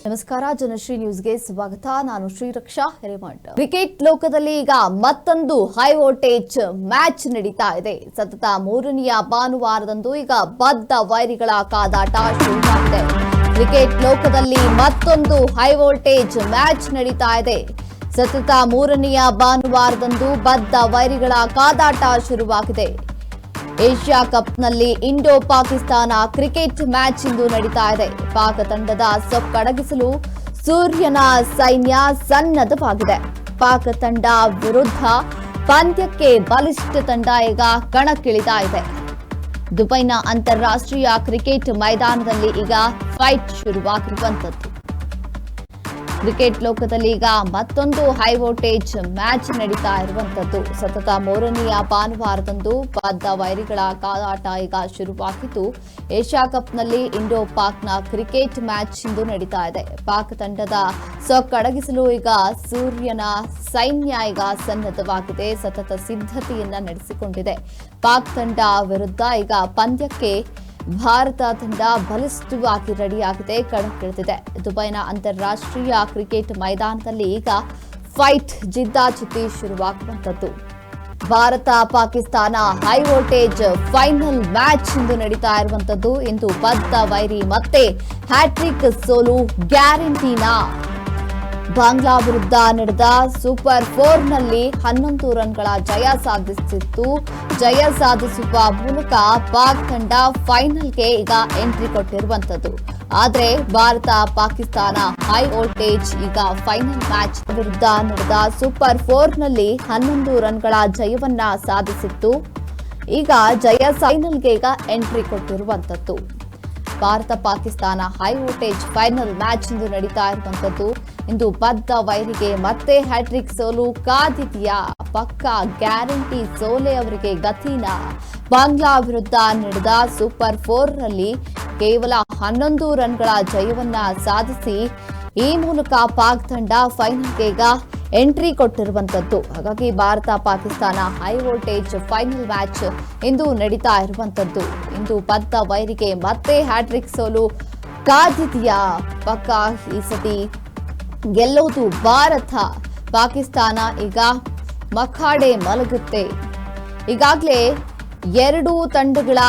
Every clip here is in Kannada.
ನಮಸ್ಕಾರ, ಜನಶ್ರೀ ನ್ಯೂಸ್ಗೆ ಸ್ವಾಗತ. ನಾನು ಶ್ರೀರಕ್ಷಾ ಹಿರೇಮಠ್. ಕ್ರಿಕೆಟ್ ಲೋಕದಲ್ಲಿ ಈಗ ಮತ್ತೊಂದು ಹೈ ವೋಲ್ಟೇಜ್ ಮ್ಯಾಚ್ ನಡೀತಾ ಇದೆ. ಸತತ ಮೂರನೆಯ ಭಾನುವಾರದಂದು ಈಗ ಬದ್ಧ ವೈರಿಗಳ ಕಾದಾಟ ಶುರುವಾಗಿದೆ. ಕ್ರಿಕೆಟ್ ಲೋಕದಲ್ಲಿ ಮತ್ತೊಂದು ಹೈ ವೋಲ್ಟೇಜ್ ಮ್ಯಾಚ್ ನಡೀತಾ ಇದೆ. ಸತತ ಮೂರನೆಯ ಭಾನುವಾರದಂದು ಬದ್ಧ ವೈರಿಗಳ ಕಾದಾಟ ಶುರುವಾಗಿದೆ. ಏಷ್ಯಾ ಕಪ್ನಲ್ಲಿ ಇಂಡೋ ಪಾಕಿಸ್ತಾನ ಕ್ರಿಕೆಟ್ ಮ್ಯಾಚ್ ಇಂದು ನಡೀತಾ ಇದೆ. ಪಾಕ್ ತಂಡದ ಸೊಕ್ಕಡಗಿಸಲು ಸೂರ್ಯನ ಸೈನ್ಯ ಸನ್ನದ್ಧವಾಗಿದೆ. ಪಾಕ್ ತಂಡ ವಿರುದ್ಧ ಪಂದ್ಯಕ್ಕೆ ಬಲಿಷ್ಠ ತಂಡ ಈಗ ಕಣಕ್ಕಿಳಿತಾ ಇದೆ. ದುಬೈನ ಅಂತಾರಾಷ್ಟ್ರೀಯ ಕ್ರಿಕೆಟ್ ಮೈದಾನದಲ್ಲಿ ಈಗ ಫೈಟ್ ಶುರುವಾಗಿರುವಂತದ್ದು. ಕ್ರಿಕೆಟ್ ಲೋಕದಲ್ಲಿ ಈಗ ಮತ್ತೊಂದು ಹೈ ವೋಲ್ಟೇಜ್ ಮ್ಯಾಚ್ ನಡೀತಾ ಇರುವಂತದ್ದು. ಸತತ ಮೂರನೆಯ ಭಾನುವಾರದಂದು ಬದ್ಧ ವೈರಿಗಳ ಕಾದಾಟ ಈಗ ಶುರುವಾಗಿದ್ದು, ಏಷ್ಯಾ ಕಪ್ನಲ್ಲಿ ಇಂಡೋ ಪಾಕ್ನ ಕ್ರಿಕೆಟ್ ಮ್ಯಾಚ್ ಇಂದು ನಡೀತಾ ಇದೆ. ಪಾಕ್ ತಂಡದ ಸೊಕ್ಕಡಗಿಸಲು ಈಗ ಸೂರ್ಯನ ಸೈನ್ಯ ಈಗ ಸನ್ನದ್ಧವಾಗಿದೆ. ಸತತ ಸಿದ್ಧತೆಯನ್ನ ನಡೆಸಿಕೊಂಡಿದೆ. ಪಾಕ್ ತಂಡ ವಿರುದ್ಧ ಈಗ ಪಂದ್ಯಕ್ಕೆ ಭಾರತ ತಂಡ ಬಲಿಷ್ಠವಾಗಿ ರೆಡಿಯಾಗಿದೆ, ಕಣಕ್ಕಿಳಿದಿದೆ. ದುಬೈನ ಅಂತಾರಾಷ್ಟ್ರೀಯ ಕ್ರಿಕೆಟ್ ಮೈದಾನದಲ್ಲಿ ಈಗ ಫೈಟ್ ಜಿದ್ದಾಜಿದ್ದಿ ಶುರುವಾಗುವಂತದ್ದು. Bharat Pakistan high voltage final match ಇಂದು ನಡೀತಾ ಇರುವಂತದ್ದು. ಇಂದು ಬದ್ಧ ವೈರಿ ಮತ್ತೆ ಹ್ಯಾಟ್ರಿಕ್ ಸೋಲು ಗ್ಯಾರಂಟಿನಾ? ಬಾಂಗ್ಲಾ ವಿರುದ್ಧ ನಡೆದ ಸೂಪರ್ 4ನಲ್ಲಿ 11 ರನ್ಗಳ ಜಯ ಸಾಧಿಸಿತ್ತು. ಜಯ ಸಾಧಿಸುವ ಮೂಲಕ ಪಾಕ್ ತಂಡ ಫೈನಲ್ಗೆ ಈಗ ಎಂಟ್ರಿ ಕೊಟ್ಟಿರುವಂತದ್ದು. ಆದರೆ ಭಾರತ ಪಾಕಿಸ್ತಾನ ಹೈ ವೋಲ್ಟೇಜ್ ಈಗ ಫೈನಲ್ ಮ್ಯಾಚ್ ವಿರುದ್ಧ ನಡೆದ ಸೂಪರ್ 4ನಲ್ಲಿ 11 ರನ್ಗಳ ಜಯವನ್ನ ಸಾಧಿಸಿತ್ತು. ಈಗ ಜಯ ಫೈನಲ್ಗೆ ಈಗ ಎಂಟ್ರಿ ಕೊಟ್ಟಿರುವಂತದ್ದು. Bharat Pakistan high voltage final match ಇಂದು ನಡೀತಾ ಇರುವಂತದ್ದು. ಇಂದು ಬದ್ಧ ವೈರಿಗೆ ಮತ್ತೆ ಹ್ಯಾಟ್ರಿಕ್ ಸೋಲು ಕಾದಿದೆಯಾ? ಪಕ್ಕಾ ಗ್ಯಾರಂಟಿ ಸೋಲೆ ಅವರಿಗೆ ಗತಿನಾ? ಬಾಂಗ್ಲಾ ವಿರುದ್ಧ ನಡೆದ ಸೂಪರ್ 4ರಲ್ಲಿ ಕೇವಲ 11 ರನ್ಗಳ ಜಯವನ್ನ ಸಾಧಿಸಿ ಈ ಮೂಲಕ ಪಾಕ್ ತಂಡ ಫೈನಲ್ಗೆ ಈಗ ಎಂಟ್ರಿ ಕೊಟ್ಟಿರುವಂತದ್ದು. ಹಾಗಾಗಿ Bharat Pakistan high voltage final match ಇಂದು ನಡೀತಾ ಇರುವಂತದ್ದು. ಇಂದು ಬದ್ಧ ವೈರಿಗೆ ಮತ್ತೆ ಹ್ಯಾಟ್ರಿಕ್ ಸೋಲು ಕಾದಿದೆಯಾ? ಪಕ್ಕಾ ಈ ಸತಿ ಗೆಲ್ಲೋದು ಭಾರತ. ಪಾಕಿಸ್ತಾನ ಈಗ ಮಖಾಡೆ ಮಲಗುತ್ತೆ. ಈಗಾಗಲೇ 2 ತಂಡಗಳ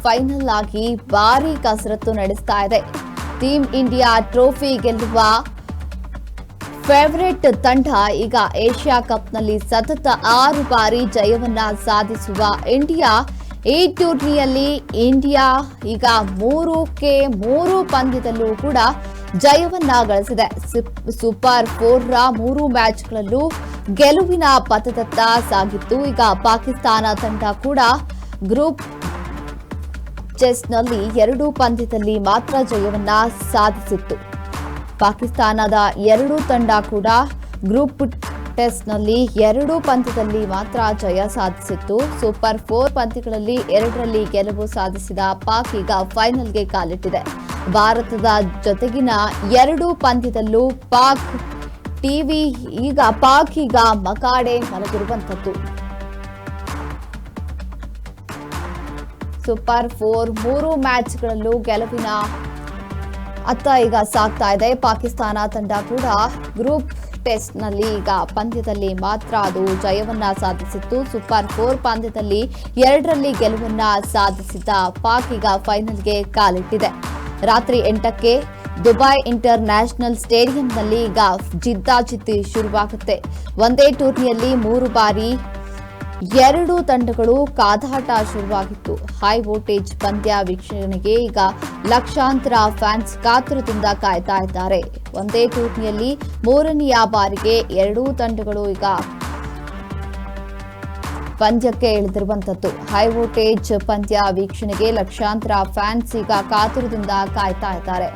ಫೈನಲ್ ಆಗಿ ಭಾರೀ ಕಸರತ್ತು ನಡೆಸ್ತಾ ಇದೆ. ಟೀಮ್ ಇಂಡಿಯಾ ಟ್ರೋಫಿ ಗೆಲ್ಲುವ ಫೇವರೇಟ್ ತಂಡ ಈಗ ಏಷ್ಯಾ ಕಪ್ನಲ್ಲಿ ಸತತ 6 ಬಾರಿ ಜಯವನ್ನ ಸಾಧಿಸುವ ಇಂಡಿಯಾ. ಈ ಟೂರ್ನಿಯಲ್ಲಿ ಇಂಡಿಯಾ ಈಗ 3ಕ್ಕೆ 3 ಪಂದ್ಯದಲ್ಲೂ ಕೂಡ ಜಯವನ್ನ ಗಳಿಸಿದೆ. ಸೂಪರ್ 4ರ 3 ಮ್ಯಾಚ್ಗಳಲ್ಲೂ ಗೆಲುವಿನ ಪಥದತ್ತ ಸಾಗಿತ್ತು. ಈಗ ಪಾಕಿಸ್ತಾನ ತಂಡ ಕೂಡ ಗ್ರೂಪ್ ಚೆಸ್ನಲ್ಲಿ 2 ಪಂದ್ಯದಲ್ಲಿ ಮಾತ್ರ ಜಯವನ್ನ ಸಾಧಿಸಿತ್ತು. ಪಾಕಿಸ್ತಾನದ 2 ತಂಡ ಕೂಡ ಗ್ರೂಪ್ ಟೆಸ್ಟ್ನಲ್ಲಿ 2 ಪಂದ್ಯದಲ್ಲಿ ಮಾತ್ರ ಜಯ ಸಾಧಿಸಿತ್ತು. ಸೂಪರ್ 4 ಪಂದ್ಯಗಳಲ್ಲಿ 2ರಲ್ಲಿ ಗೆಲುವು ಸಾಧಿಸಿದ ಪಾಕ್ ಈಗ ಫೈನಲ್ಗೆ ಕಾಲಿಟ್ಟಿದೆ. ಭಾರತದ ಜೊತೆಗಿನ 2 ಪಂದ್ಯದಲ್ಲೂ ಪಾಕ್ ಈಗ ಮಕಾಡೆ ಮಲಗಿರುವಂತದ್ದು. ಸೂಪರ್ 4 3 ಮ್ಯಾಚ್ಗಳಲ್ಲೂ ಗೆಲುವಿನ ಅತ್ತ ಈಗ ಸಾಗ್ತಾ ಇದೆ. ಪಾಕಿಸ್ತಾನ ತಂಡ ಕೂಡ ಗ್ರೂಪ್ ಟೆಸ್ಟ್ನಲ್ಲಿ ಈಗ ಪಂದ್ಯದಲ್ಲಿ ಮಾತ್ರ ಅದು ಜಯವನ್ನ ಸಾಧಿಸಿತ್ತು. ಸೂಪರ್ 4 ಪಂದ್ಯದಲ್ಲಿ 2ರಲ್ಲಿ ಗೆಲುವನ್ನ ಸಾಧಿಸಿದ ಪಾಕ್ ಈಗ ಫೈನಲ್ಗೆ ಕಾಲಿಟ್ಟಿದೆ. ರಾತ್ರಿ 8ಕ್ಕೆ ದುಬೈ ಇಂಟರ್ ನ್ಯಾಷನಲ್ ಸ್ಟೇಡಿಯಂನಲ್ಲಿ ಈಗ ಜಿದ್ದಾಜಿದ್ದಿ ಶುರುವಾಗುತ್ತೆ. ಒಂದೇ ಟೂರ್ನಿಯಲ್ಲಿ 3 ಬಾರಿ 2 ತಂಡಗಳು ಕಾದಾಟ ಶುರುವಾಗಿತ್ತು. ಹೈ ವೋಲ್ಟೇಜ್ ಪಂದ್ಯ ವೀಕ್ಷಣೆಗೆ ಈಗ ಲಕ್ಷಾಂತರ ಫ್ಯಾನ್ಸ್ ಕಾತುರದಿಂದ ಕಾಯ್ತಾ ಇದ್ದಾರೆ. ಒಂದೇ ಟೂರ್ನಿಯಲ್ಲಿ 3ನೆಯ ಬಾರಿಗೆ 2 ತಂಡಗಳು ಈಗ ಪಂದ್ಯಕ್ಕೆ ಇಳಿದಿರುವಂತದ್ದು. ಹೈ ವೋಲ್ಟೇಜ್ ಪಂದ್ಯ ವೀಕ್ಷಣೆಗೆ ಲಕ್ಷಾಂತರ ಫ್ಯಾನ್ಸ್ ಈಗ ಕಾತುರದಿಂದ ಕಾಯ್ತಾ ಇದ್ದಾರೆ.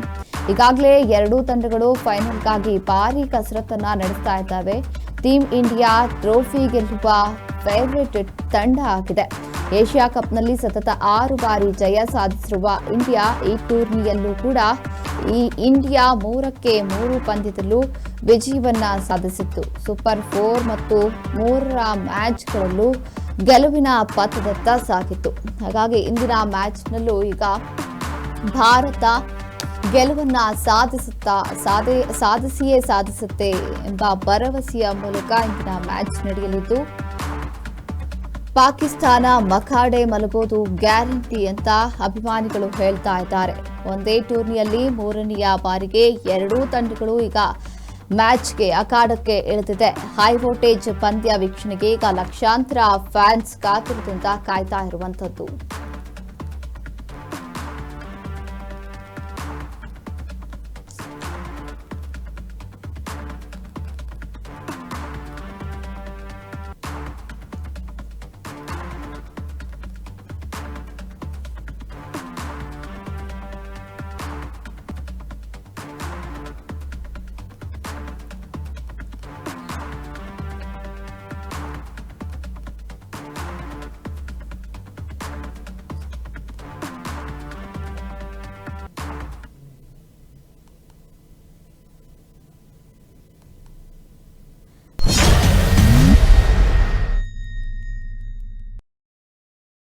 ಈಗಾಗಲೇ 2 ತಂಡಗಳು ಫೈನಲ್ಗಾಗಿ ಭಾರೀ ಕಸರತ್ತನ್ನ ನಡೆಸ್ತಾ ಇದ್ದಾವೆ. ಟೀಮ್ ಇಂಡಿಯಾ ಟ್ರೋಫಿ ಗೆಲ್ಲುವ ಫೇವರೇಟ್ ತಂಡ ಆಗಿದೆ. ಏಷ್ಯಾ ಕಪ್ನಲ್ಲಿ ಸತತ 6 ಬಾರಿ ಜಯ ಸಾಧಿಸಿರುವ ಇಂಡಿಯಾ ಈ ಟೂರ್ನಿಯಲ್ಲೂ ಕೂಡ ಇಂಡಿಯಾ 3ಕ್ಕೆ 3 ಪಂದ್ಯದಲ್ಲೂ ವಿಜಯವನ್ನ ಸಾಧಿಸಿತ್ತು. ಸೂಪರ್ 4 ಮತ್ತು 3ರ ಮ್ಯಾಚ್ಗಳಲ್ಲೂ ಗೆಲುವಿನ ಪಥದತ್ತ ಸಾಗಿತ್ತು. ಹಾಗಾಗಿ ಇಂದಿನ ಮ್ಯಾಚ್ನಲ್ಲೂ ಈಗ ಭಾರತ ಗೆಲುವನ್ನ ಸಾಧಿಸುತ್ತೆ ಎಂಬ ಭರವಸೆಯ ಮೂಲಕ ಇಂದಿನ ಮ್ಯಾಚ್ ನಡೆಯಲಿದ್ದು, ಪಾಕಿಸ್ತಾನ ಮಖಾಡೆ ಮಲಗೋದು ಗ್ಯಾರಂಟಿ ಅಂತ ಅಭಿಮಾನಿಗಳು ಹೇಳ್ತಾ ಇದ್ದಾರೆ. ಒಂದೇ ಟೂರ್ನಿಯಲ್ಲಿ ಮೂರನೆಯ ಬಾರಿಗೆ ಎರಡೂ ತಂಡಗಳು ಈಗ ಮ್ಯಾಚ್ಗೆ ಅಖಾಡಕ್ಕೆ ಇಳಿದಿದೆ. ಹೈ ವೋಲ್ಟೇಜ್ ಪಂದ್ಯ ವೀಕ್ಷಣೆಗೆ ಈಗ ಲಕ್ಷಾಂತರ ಫ್ಯಾನ್ಸ್ ಕಾತುರದಿಂದ ಕಾಯ್ತಾ ಇರುವಂತದ್ದು.